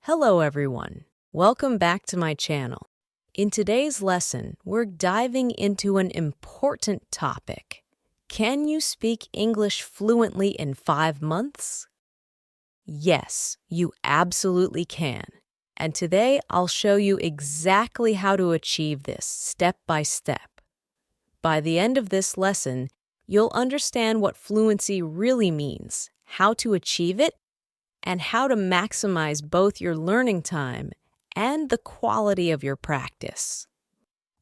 Hello everyone, welcome back to my channel. In today's lesson, we're diving into an important topic. Can you speak English fluently in 5 months? Yes, you absolutely can. And today I'll show you exactly how to achieve this step by step. By the end of this lesson, you'll understand what fluency really means, how to achieve it, and how to maximize both your learning time and the quality of your practice.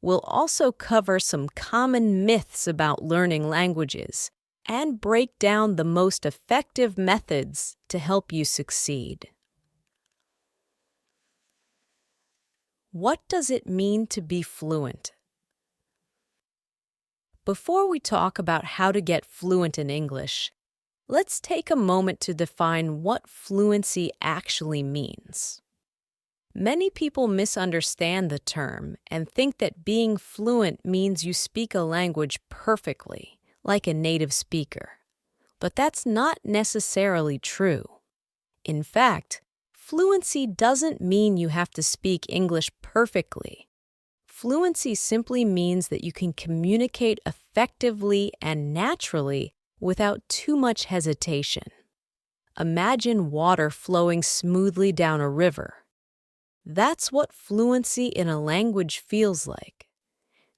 We'll also cover some common myths about learning languages and break down the most effective methods to help you succeed. What does it mean to be fluent? Before we talk about how to get fluent in English, let's take a moment to define what fluency actually means. Many people misunderstand the term and think that being fluent means you speak a language perfectly, like a native speaker. But that's not necessarily true. In fact, fluency doesn't mean you have to speak English perfectly. Fluency simply means that you can communicate effectively and naturally without too much hesitation. Imagine water flowing smoothly down a river. That's what fluency in a language feels like.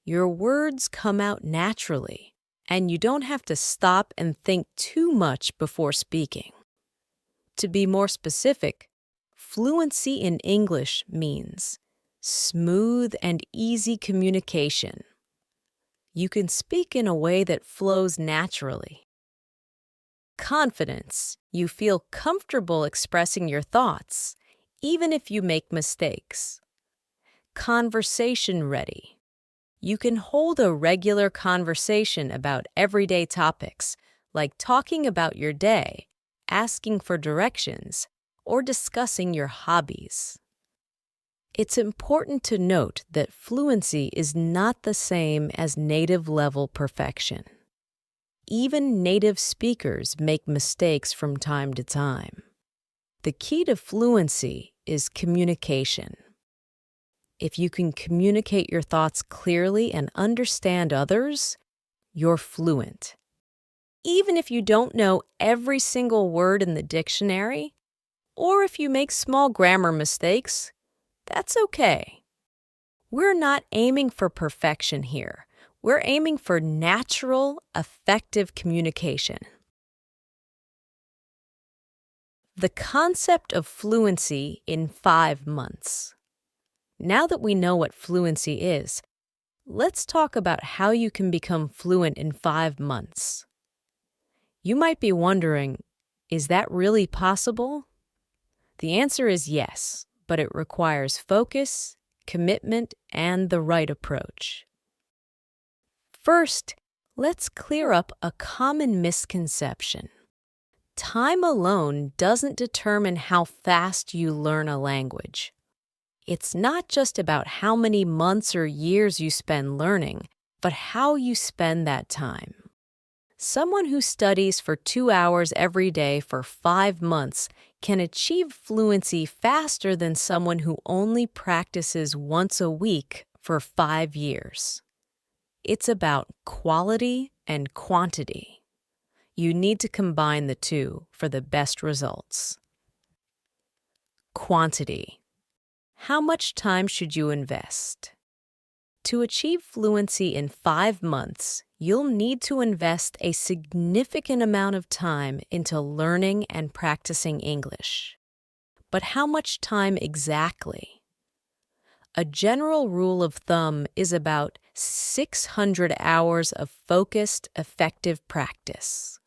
Your words come out naturally, and you don't have to stop and think too much before speaking. To be more specific, fluency in English means smooth and easy communication. You can speak in a way that flows naturally. Confidence. You feel comfortable expressing your thoughts, even if you make mistakes. Conversation ready. You can hold a regular conversation about everyday topics, like talking about your day, asking for directions, or discussing your hobbies. It's important to note that fluency is not the same as native-level perfection. Even native speakers make mistakes from time to time. The key to fluency is communication. If you can communicate your thoughts clearly and understand others, you're fluent. Even if you don't know every single word in the dictionary, or if you make small grammar mistakes, that's okay. We're not aiming for perfection here. We're aiming for natural, effective communication. The concept of fluency in 5 months. Now that we know what fluency is, let's talk about how you can become fluent in 5 months. You might be wondering, is that really possible? The answer is yes, but it requires focus, commitment, and the right approach. First, let's clear up a common misconception. Time alone doesn't determine how fast you learn a language. It's not just about how many months or years you spend learning, but how you spend that time. Someone who studies for 2 hours every day for 5 months can achieve fluency faster than someone who only practices once a week for 5 years. It's about quality and quantity. You need to combine the two for the best results. Quantity. How much time should you invest? To achieve fluency in 5 months, you'll need to invest a significant amount of time into learning and practicing English. But how much time exactly? A general rule of thumb is about 600 hours of focused, effective practice.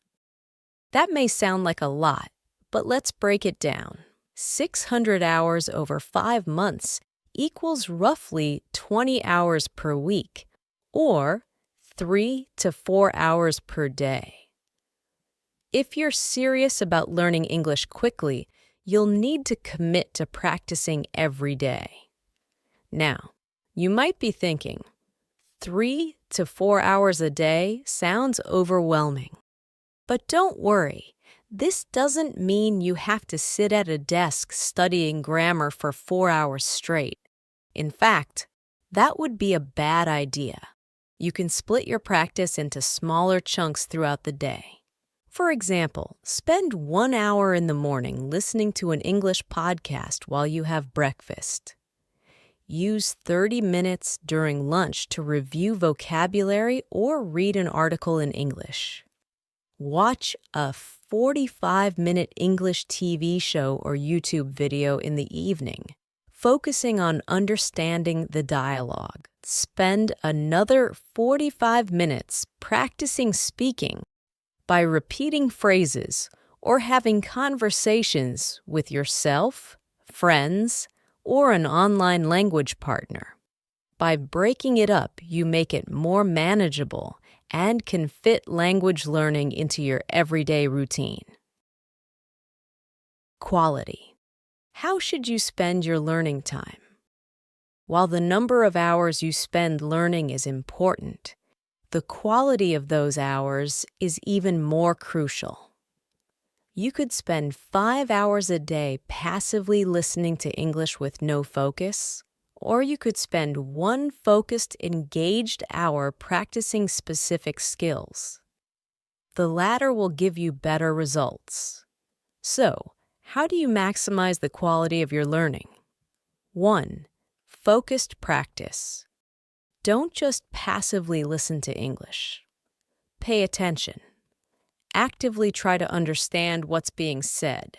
That may sound like a lot, but let's break it down. 600 hours over 5 months equals roughly 20 hours per week, or 3 to 4 hours per day. If you're serious about learning English quickly, you'll need to commit to practicing every day. Now, you might be thinking, 3 to 4 hours a day sounds overwhelming. But don't worry, This doesn't mean you have to sit at a desk studying grammar for 4 hours straight. In fact, that would be a bad idea. You can split your practice into smaller chunks throughout the day. For example, spend 1 hour in the morning listening to an English podcast while you have breakfast. Use 30 minutes during lunch to review vocabulary or read an article in English. Watch a 45-minute English TV show or YouTube video in the evening, focusing on understanding the dialogue. Spend another 45 minutes practicing speaking by repeating phrases or having conversations with yourself, friends, or an online language partner. By breaking it up, you make it more manageable and can fit language learning into your everyday routine. Quality. How should you spend your learning time? While the number of hours you spend learning is important, the quality of those hours is even more crucial. You could spend 5 hours a day passively listening to English with no focus, or you could spend one focused, engaged hour practicing specific skills. The latter will give you better results. So, how do you maximize the quality of your learning? 1. Focused practice. Don't just passively listen to English. Pay attention. Actively try to understand what's being said.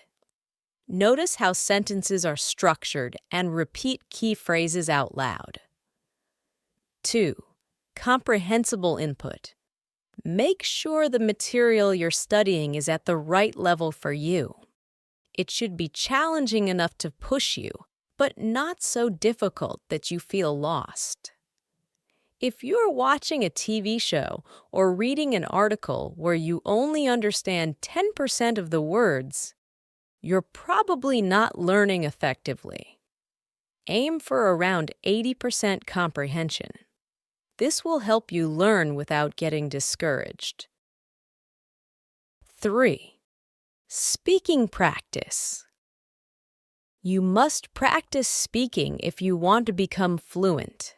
Notice how sentences are structured and repeat key phrases out loud. 2. Comprehensible input. Make sure the material you're studying is at the right level for you. It should be challenging enough to push you, but not so difficult that you feel lost. If you're watching a TV show or reading an article where you only understand 10% of the words, you're probably not learning effectively. Aim for around 80% comprehension. This will help you learn without getting discouraged. 3. Speaking practice. You must practice speaking if you want to become fluent.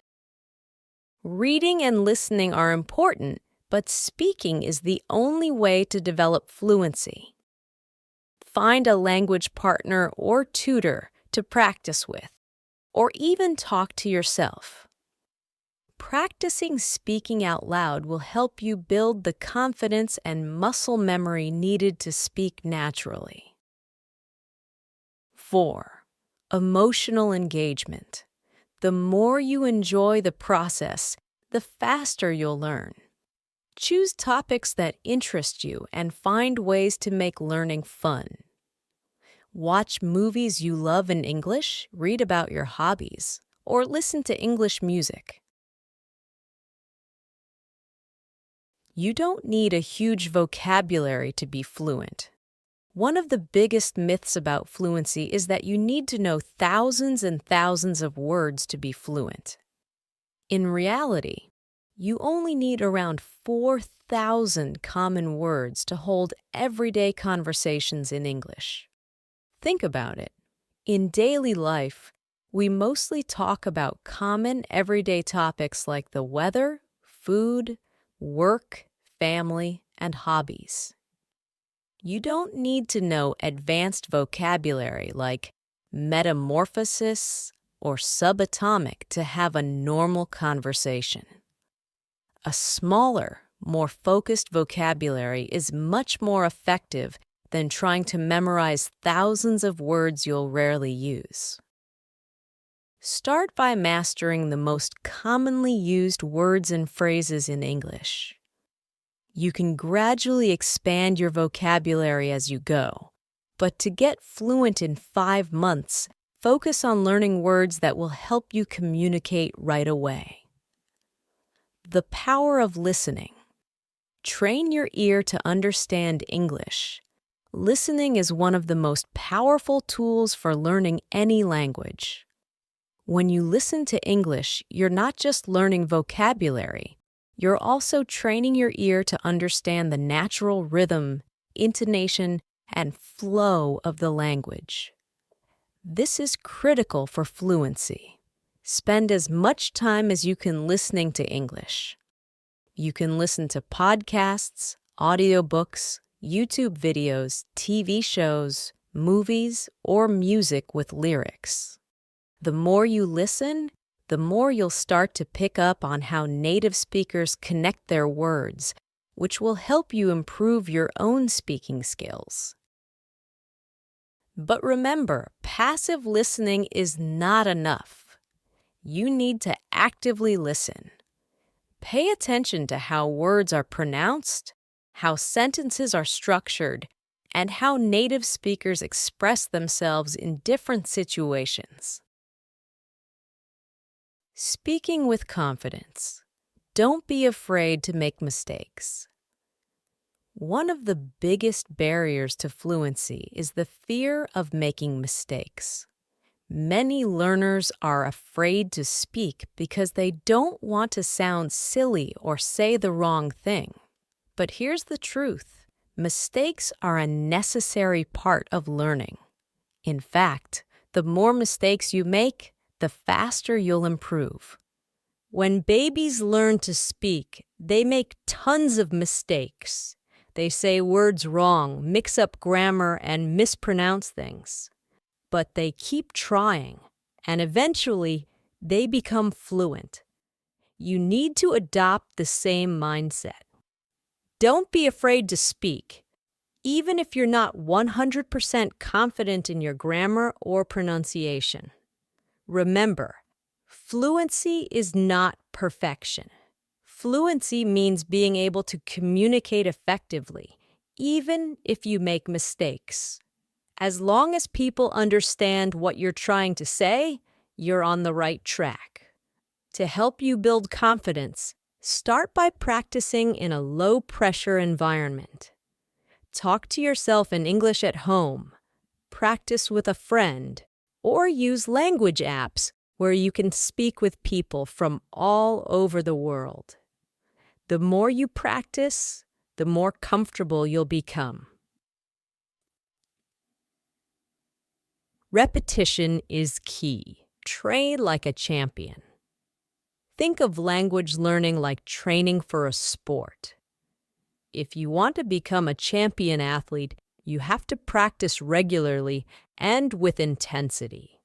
Reading and listening are important, but speaking is the only way to develop fluency. Find a language partner or tutor to practice with, or even talk to yourself. Practicing speaking out loud will help you build the confidence and muscle memory needed to speak naturally. 4. Emotional engagement. The more you enjoy the process, the faster you'll learn. Choose topics that interest you and find ways to make learning fun. Watch movies you love in English, read about your hobbies, or listen to English music. You don't need a huge vocabulary to be fluent. One of the biggest myths about fluency is that you need to know thousands and thousands of words to be fluent. In reality, you only need around 4,000 common words to hold everyday conversations in English. Think about it. In daily life, we mostly talk about common everyday topics like the weather, food, work, family, and hobbies. You don't need to know advanced vocabulary like metamorphosis or subatomic to have a normal conversation. A smaller, more focused vocabulary is much more effective than trying to memorize thousands of words you'll rarely use. Start by mastering the most commonly used words and phrases in English. You can gradually expand your vocabulary as you go, but to get fluent in 5 months, focus on learning words that will help you communicate right away. The power of listening. Train your ear to understand English. Listening is one of the most powerful tools for learning any language. When you listen to English, you're not just learning vocabulary, you're also training your ear to understand the natural rhythm, intonation, and flow of the language. This is critical for fluency. Spend as much time as you can listening to English. You can listen to podcasts, audiobooks, YouTube videos, TV shows, movies, or music with lyrics. The more you listen, the more you'll start to pick up on how native speakers connect their words, which will help you improve your own speaking skills. But remember, passive listening is not enough. You need to actively listen. Pay attention to how words are pronounced, how sentences are structured, and how native speakers express themselves in different situations. Speaking with confidence. Don't be afraid to make mistakes. One of the biggest barriers to fluency is the fear of making mistakes. Many learners are afraid to speak because they don't want to sound silly or say the wrong thing. But here's the truth. Mistakes are a necessary part of learning. In fact, the more mistakes you make, the faster you'll improve. When babies learn to speak, they make tons of mistakes. They say words wrong, mix up grammar, and mispronounce things. But they keep trying, and eventually, they become fluent. You need to adopt the same mindset. Don't be afraid to speak, even if you're not 100% confident in your grammar or pronunciation. Remember, fluency is not perfection. Fluency means being able to communicate effectively, even if you make mistakes. As long as people understand what you're trying to say, you're on the right track. To help you build confidence, start by practicing in a low-pressure environment. Talk to yourself in English at home, practice with a friend, or use language apps where you can speak with people from all over the world. The more you practice, the more comfortable you'll become. Repetition is key. Train like a champion. Think of language learning like training for a sport. If you want to become a champion athlete, you have to practice regularly and with intensity.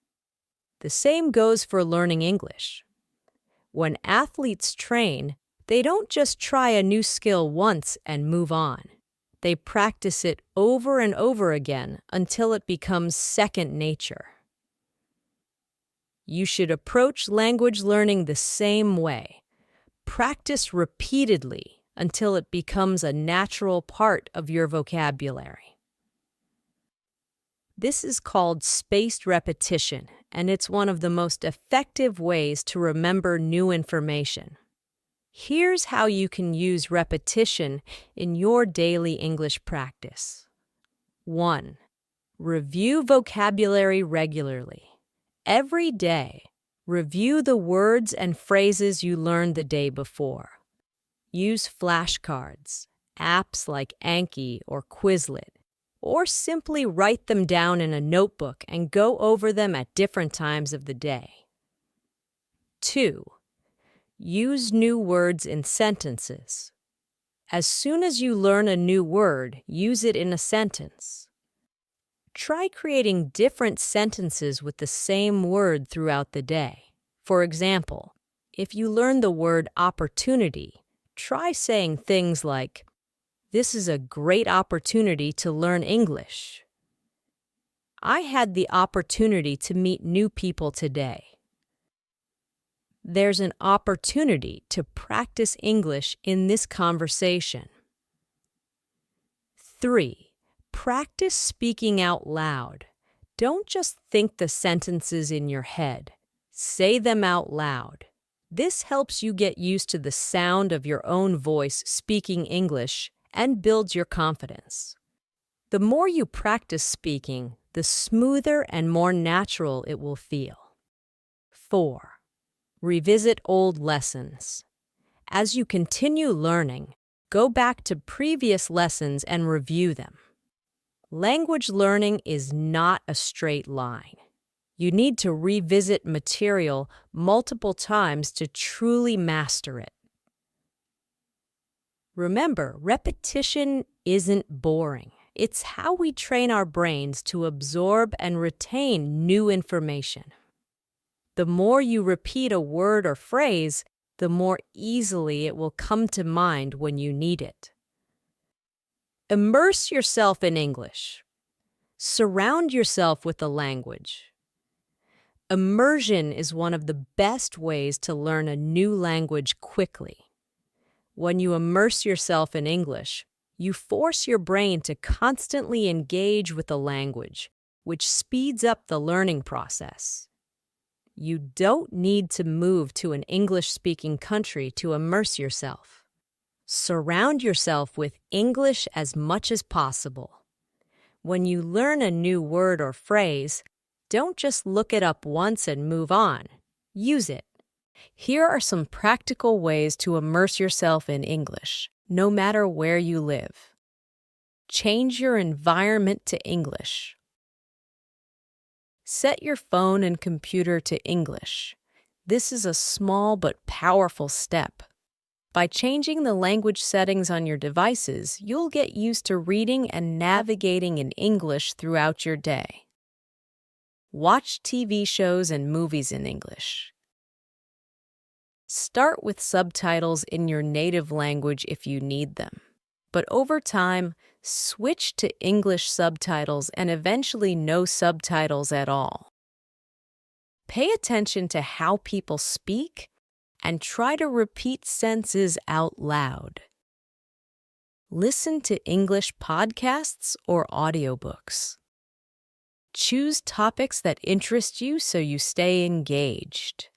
The same goes for learning English. When athletes train, they don't just try a new skill once and move on. They practice it over and over again until it becomes second nature. You should approach language learning the same way. Practice repeatedly until it becomes a natural part of your vocabulary. This is called spaced repetition, and it's one of the most effective ways to remember new information. Here's how you can use repetition in your daily English practice. 1. Review vocabulary regularly. Every day, review the words and phrases you learned the day before. Use flashcards, apps like Anki or Quizlet, or simply write them down in a notebook and go over them at different times of the day. 2. Use new words in sentences. As soon as you learn a new word, use it in a sentence. Try creating different sentences with the same word throughout the day. For example, if you learn the word opportunity, try saying things like, "This is a great opportunity to learn English." "I had the opportunity to meet new people today." There's an opportunity to practice English in this conversation. 3. Practice speaking out loud. Don't just think the sentences in your head. Say them out loud. This helps you get used to the sound of your own voice speaking English and builds your confidence. The more you practice speaking, the smoother and more natural it will feel. 4. Revisit old lessons. As you continue learning, go back to previous lessons and review them. Language learning is not a straight line. You need to revisit material multiple times to truly master it. Remember, repetition isn't boring. It's how we train our brains to absorb and retain new information. The more you repeat a word or phrase, the more easily it will come to mind when you need it. Immerse yourself in English. Surround yourself with the language. Immersion is one of the best ways to learn a new language quickly. When you immerse yourself in English, you force your brain to constantly engage with the language, which speeds up the learning process. You don't need to move to an English-speaking country to immerse yourself. Surround yourself with English as much as possible. When you learn a new word or phrase, don't just look it up once and move on. Use it. Here are some practical ways to immerse yourself in English, no matter where you live. Change your environment to English. Set your phone and computer to English. This is a small but powerful step. By changing the language settings on your devices, you'll get used to reading and navigating in English throughout your day. Watch TV shows and movies in English. Start with subtitles in your native language if you need them, but over time, switch to English subtitles and eventually no subtitles at all. Pay attention to how people speak and try to repeat sentences out loud. Listen to English podcasts or audiobooks. Choose topics that interest you so you stay engaged.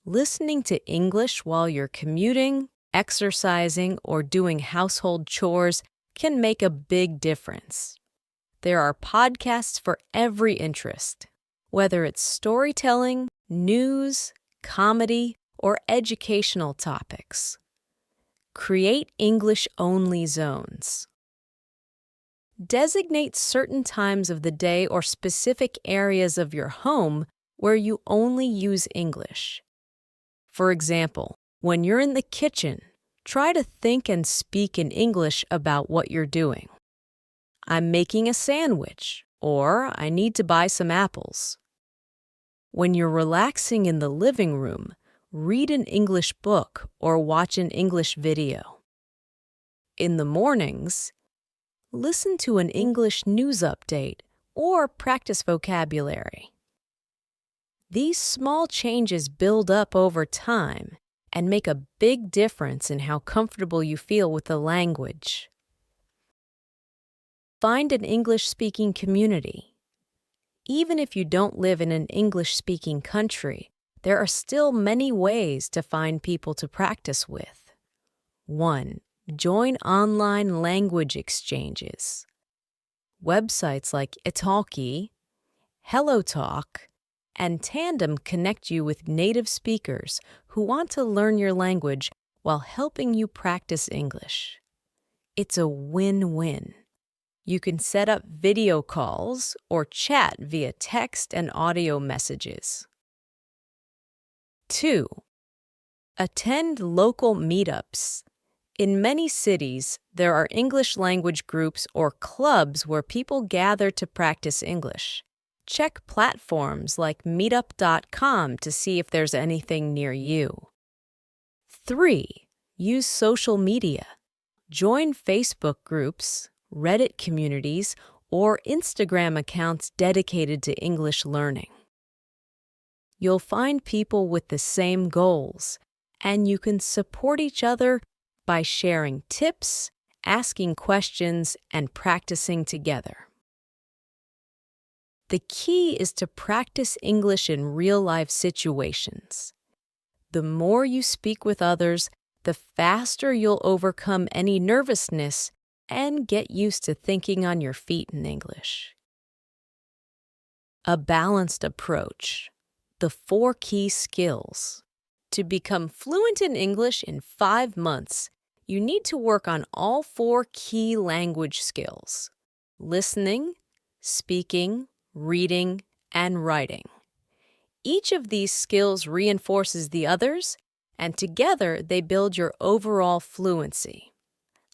Listening to English while you're commuting, exercising, or doing household chores can make a big difference. There are podcasts for every interest, whether it's storytelling, news, comedy, or educational topics. Create English-only zones. Designate certain times of the day or specific areas of your home where you only use English. For example, when you're in the kitchen, try to think and speak in English about what you're doing. I'm making a sandwich, or I need to buy some apples. When you're relaxing in the living room, read an English book or watch an English video. In the mornings, listen to an English news update or practice vocabulary. These small changes build up over time and make a big difference in how comfortable you feel with the language. Find an English-speaking community. Even if you don't live in an English-speaking country, there are still many ways to find people to practice with. 1. Join online language exchanges. Websites like Italki, HelloTalk, and Tandem connect you with native speakers who want to learn your language while helping you practice English. It's a win-win. You can set up video calls or chat via text and audio messages. 2. Attend local meetups. In many cities, there are English language groups or clubs where people gather to practice English. Check platforms like meetup.com to see if there's anything near you. 3. Use social media. Join Facebook groups, Reddit communities, or Instagram accounts dedicated to English learning. You'll find people with the same goals, and you can support each other by sharing tips, asking questions, and practicing together. The key is to practice English in real-life situations. The more you speak with others, the faster you'll overcome any nervousness and get used to thinking on your feet in English. A balanced approach. The 4 key skills. To become fluent in English in 5 months, you need to work on all 4 key language skills. listening, speaking, reading, and writing. Each of these skills reinforces the others, and together they build your overall fluency.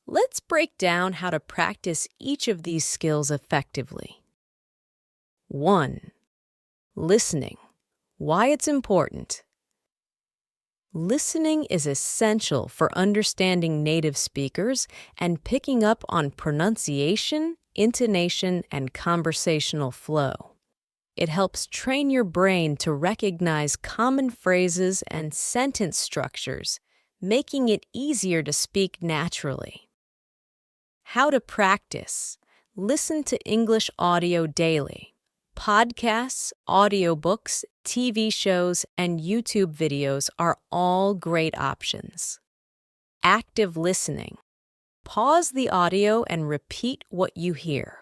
Let's break down how to practice each of these skills effectively. 1. Listening. Why it's important. Listening is essential for understanding native speakers and picking up on pronunciation, intonation, and conversational flow. It helps train your brain to recognize common phrases and sentence structures, making it easier to speak naturally. How to practice. Listen to English audio daily. Podcasts, audiobooks, TV shows, and YouTube videos are all great options. Active listening. Pause the audio and repeat what you hear.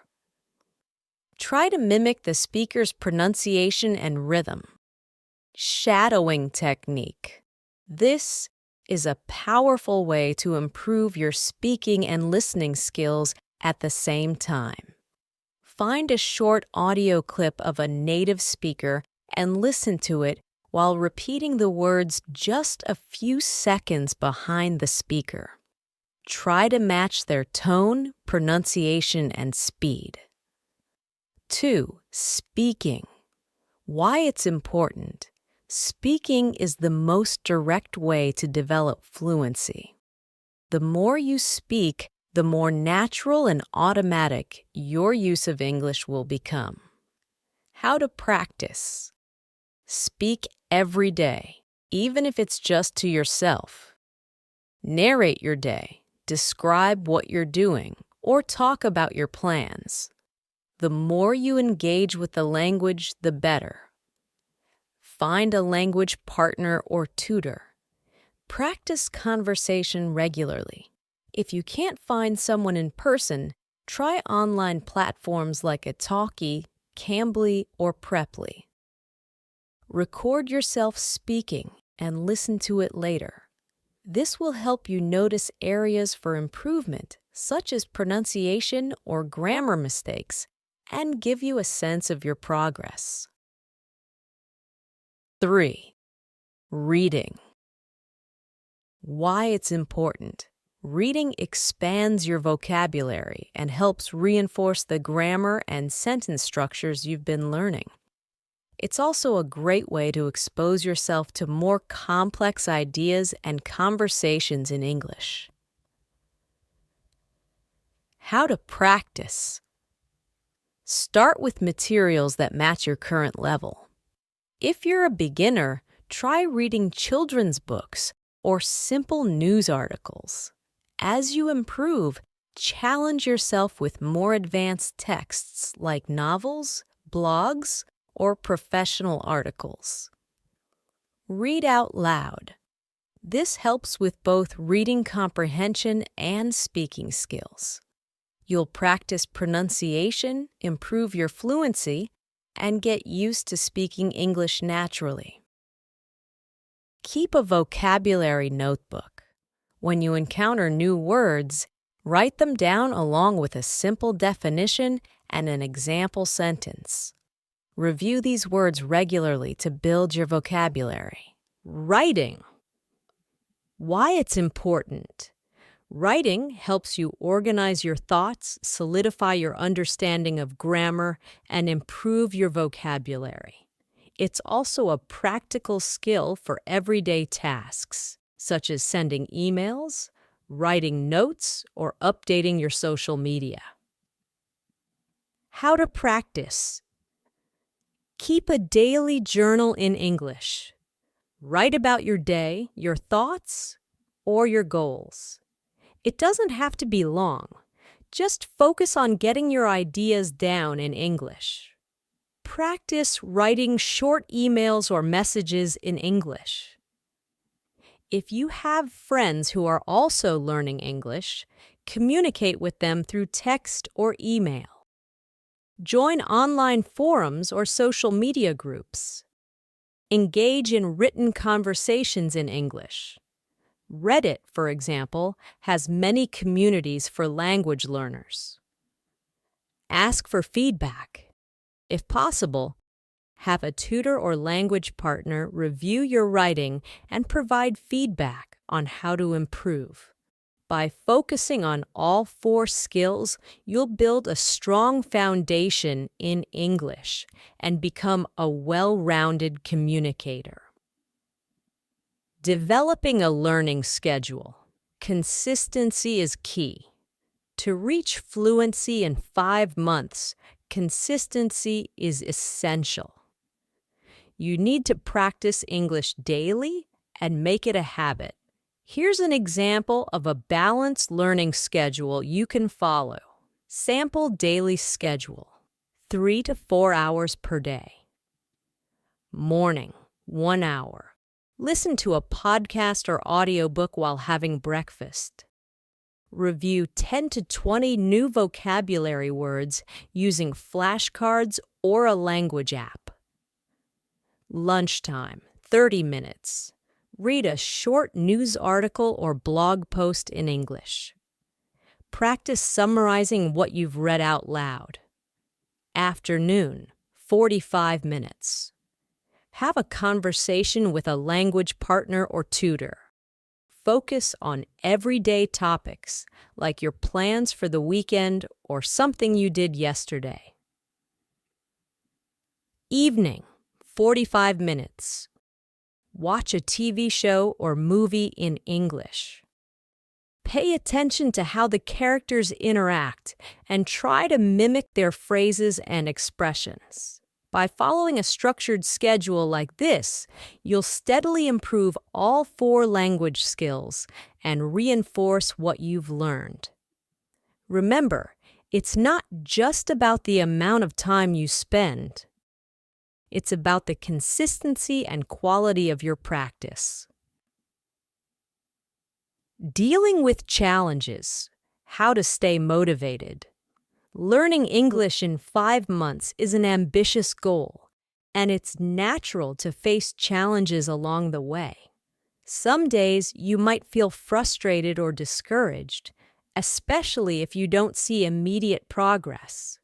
Try to mimic the speaker's pronunciation and rhythm. Shadowing technique. This is a powerful way to improve your speaking and listening skills at the same time. Find a short audio clip of a native speaker and listen to it while repeating the words just a few seconds behind the speaker. Try to match their tone, pronunciation, and speed. 2. Speaking. Why it's important. Speaking is the most direct way to develop fluency. The more you speak, the more natural and automatic your use of English will become. How to practice. Speak every day, even if it's just to yourself. Narrate your day, describe what you're doing, or talk about your plans. The more you engage with the language, the better. Find a language partner or tutor. Practice conversation regularly. If you can't find someone in person, try online platforms like Italki, Cambly, or Preply. Record yourself speaking and listen to it later. This will help you notice areas for improvement, such as pronunciation or grammar mistakes, and give you a sense of your progress. 3. Reading. Why it's important. Reading expands your vocabulary and helps reinforce the grammar and sentence structures you've been learning. It's also a great way to expose yourself to more complex ideas and conversations in English. How to practice. Start with materials that match your current level. If you're a beginner, try reading children's books or simple news articles. As you improve, challenge yourself with more advanced texts like novels, blogs, or professional articles. Read out loud. This helps with both reading comprehension and speaking skills. You'll practice pronunciation, improve your fluency, and get used to speaking English naturally. Keep a vocabulary notebook. When you encounter new words, write them down along with a simple definition and an example sentence. Review these words regularly to build your vocabulary. Writing. Why it's important. Writing helps you organize your thoughts, solidify your understanding of grammar, and improve your vocabulary. It's also a practical skill for everyday tasks, such as sending emails, writing notes, or updating your social media. How to practice. Keep a daily journal in English. Write about your day, your thoughts, or your goals. It doesn't have to be long. Just focus on getting your ideas down in English. Practice writing short emails or messages in English. If you have friends who are also learning English, communicate with them through text or email. Join online forums or social media groups. Engage in written conversations in English. Reddit, for example, has many communities for language learners. Ask for feedback. If possible, have a tutor or language partner review your writing and provide feedback on how to improve. By focusing on all 4 skills, you'll build a strong foundation in English and become a well-rounded communicator. Developing a learning schedule. Consistency is key. To reach fluency in 5 months, consistency is essential. You need to practice English daily and make it a habit. Here's an example of a balanced learning schedule you can follow. Sample daily schedule: 3 to 4 hours per day. Morning, 1 hour. Listen to a podcast or audiobook while having breakfast. Review 10 to 20 new vocabulary words using flashcards or a language app. Lunchtime, 30 minutes. Read a short news article or blog post in English. Practice summarizing what you've read out loud. Afternoon, 45 minutes. Have a conversation with a language partner or tutor. Focus on everyday topics, like your plans for the weekend or something you did yesterday. Evening, 45 minutes. Watch a TV show or movie in English. Pay attention to how the characters interact and try to mimic their phrases and expressions. By following a structured schedule like this, you'll steadily improve all 4 language skills and reinforce what you've learned. Remember, it's not just about the amount of time you spend. It's about the consistency and quality of your practice. Dealing with challenges. How to stay motivated. Learning English in 5 months is an ambitious goal, and it's natural to face challenges along the way. Some days you might feel frustrated or discouraged, especially if you don't see immediate progress.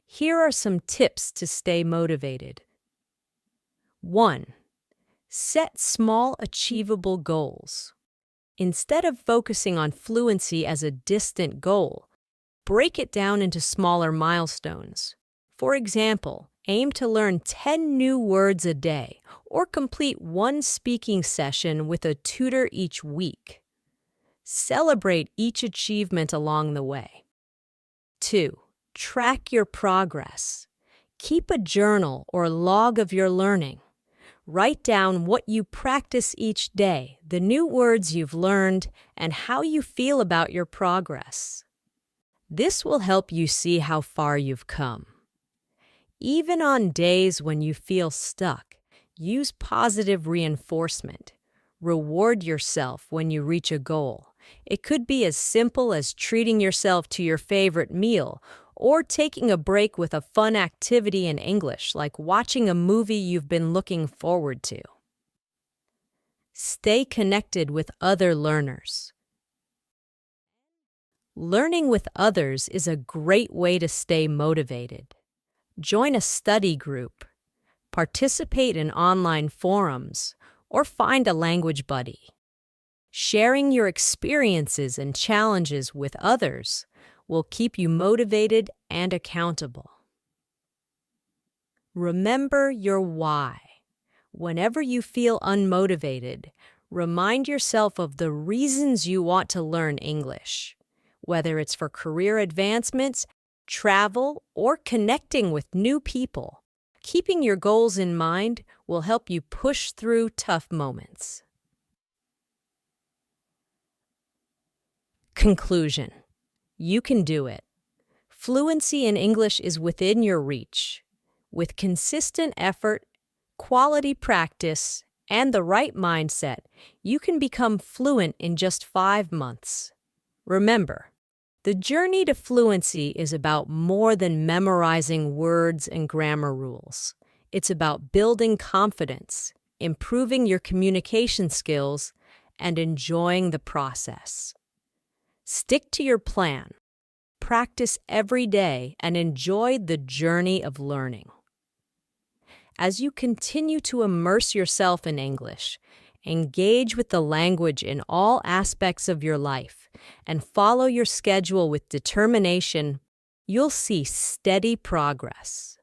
Here are some tips to stay motivated. 1. Set small, achievable goals. Instead of focusing on fluency as a distant goal, break it down into smaller milestones. For example, aim to learn 10 new words a day or complete 1 speaking session with a tutor each week. Celebrate each achievement along the way. 2. Track your progress. Keep a journal or log of your learning. Write down what you practice each day, the new words you've learned, and how you feel about your progress. This will help you see how far you've come. Even on days when you feel stuck, use positive reinforcement. Reward yourself when you reach a goal. It could be as simple as treating yourself to your favorite meal or taking a break with a fun activity in English, like watching a movie you've been looking forward to. Stay connected with other learners. Learning with others is a great way to stay motivated. Join a study group, participate in online forums, or find a language buddy. Sharing your experiences and challenges with others will keep you motivated and accountable. Remember your why. Whenever you feel unmotivated, remind yourself of the reasons you want to learn English. Whether it's for career advancements, travel, or connecting with new people, keeping your goals in mind will help you push through tough moments. Conclusion. You can do it. Fluency in English is within your reach. With consistent effort, quality practice, and the right mindset, you can become fluent in just 5 months. Remember, the journey to fluency is about more than memorizing words and grammar rules. It's about building confidence, improving your communication skills, and enjoying the process. Stick to your plan. practice every day and enjoy the journey of learning. As you continue to immerse yourself in English, engage with the language in all aspects of your life, and follow your schedule with determination, you'll see steady progress.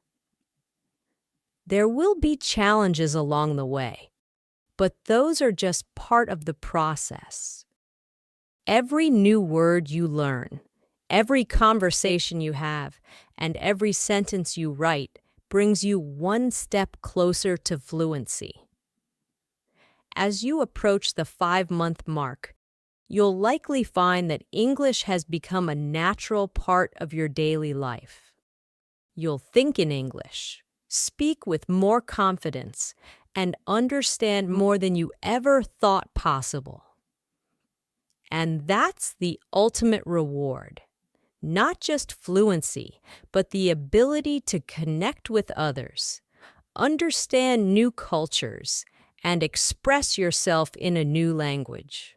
There will be challenges along the way, but those are just part of the process. Every new word you learn, every conversation you have, and every sentence you write brings you one step closer to fluency. As you approach the 5-month mark, you'll likely find that English has become a natural part of your daily life. You'll think in English, speak with more confidence, and understand more than you ever thought possible. And that's the ultimate reward. Not just fluency, but the ability to connect with others, understand new cultures, and express yourself in a new language.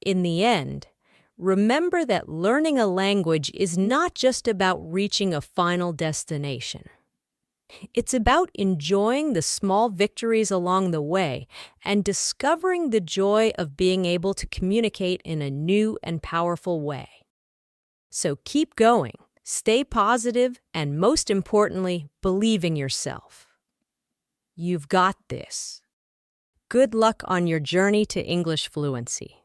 In the end, remember that learning a language is not just about reaching a final destination. It's about enjoying the small victories along the way and discovering the joy of being able to communicate in a new and powerful way. So keep going, stay positive, and most importantly, believe in yourself. You've got this. Good luck on your journey to English fluency.